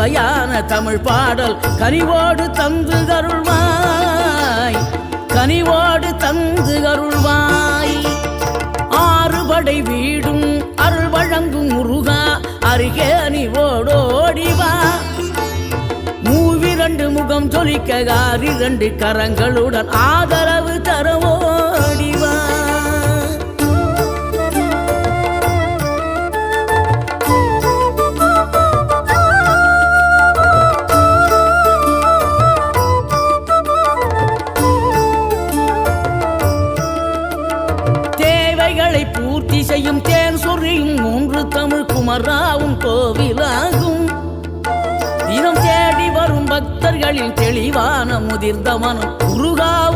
சுவையான தமிழ் பாடல் கனிவோடு தந்து அருள்வாய், கனிவோடு தந்து அருள்வாய். ஆறுபடை வீடும் அருள் வழங்கும் முருகா அருகே அணிவோடோடிவா. மூவிரண்டு முகம் ஜொலிக்க ஆறிரண்டு கரங்களுடன் ஆதரவு தரவோடிவா. பூர்த்தி செய்யும் தேன் சொறியும் மூன்று தமிழ் குமராவும் கோவிலாகும். தினம் தேடி வரும் பக்தர்களின் தெளிவான முதிர்ந்த மனம் முருகா